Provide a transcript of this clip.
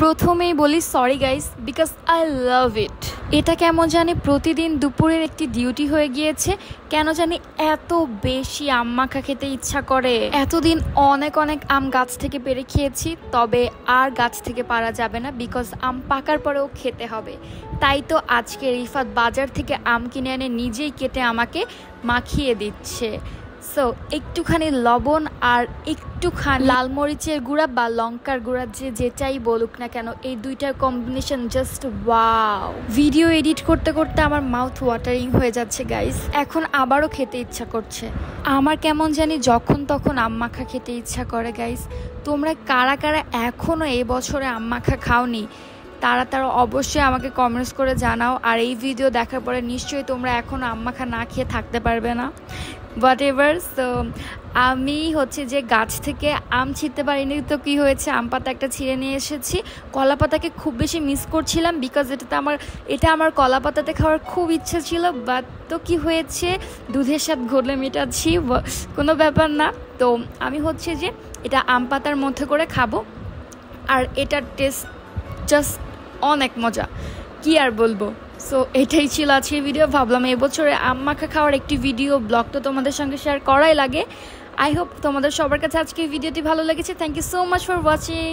প্রথমেই বলি sorry guys, because I love it. এটা কেমন জানি প্রতিদিন দুপুরের একটি ডিউটি হয়ে গিয়েছে। কেন জানি এত বেশি আম মাখা খেতে ইচ্ছা করে। এতদিন অনেক অনেক আম গাছ থেকে পেড়ে খেয়েছি, তবে আর গাছ থেকে পারা যাবে না, বিকজ আম পাকার পরেও খেতে হবে। তাই তো আজকে রিফাত বাজার থেকে আম কিনে এনে নিজেই কেটে আমাকে মাখিয়ে দিচ্ছে। সো একটুখানি লবণ আর একটুখানি লাল মরিচের গুঁড়া বা লঙ্কার গুঁড়া, যেটাই বলুক না কেন, এই দুইটার combination just wow. Video edit করতে করতে আমার মাউথ ওয়াটারিং হয়ে যাচ্ছে গাইস। এখন আবারও খেতে ইচ্ছা করছে। আমার কেমন জানি যখন তখন আম মাখা খেতে ইচ্ছা করে গাইস। তোমরা কারা কারা এখনও এই বছরে আম মাখা খাওনি, তারা অবশ্যই আমাকে কমেন্টস করে জানাও। আর এই ভিডিও দেখার পরে নিশ্চয়ই তোমরা এখনও আম মাখা না খেয়ে থাকতে পারবে না। What ever. সো আমি যে গাছ থেকে আম ছিঁড়তে পারিনি, তো কী হয়েছে, আম পাতা একটা ছিঁড়ে নিয়ে এসেছি। কলা পাতাকে খুব বেশি মিস করছিলাম, বিকজ এটা আমার কলা পাতাতে খাওয়ার খুব ইচ্ছা ছিল। বাট তো কী হয়েছে, দুধের স্বাদ ঘটলে মেটাচ্ছি, কোনো ব্যাপার না। তো আমি যে এটা আম পাতার মধ্যে করে খাবো, আর এটার টেস্ট জাস্ট অনেক মজা, কি আর বলবো। সো এটাই ছিল আজকের ভিডিও। ভাবলাম এবছরে আম মাখা খাওয়ার একটি ভিডিও ব্লগ তো তোমাদের সঙ্গে শেয়ার করাই লাগে। আই হোপ তোমাদের সবার কাছে আজকের ভিডিওটি ভালো লেগেছে। Thank you so much for watching.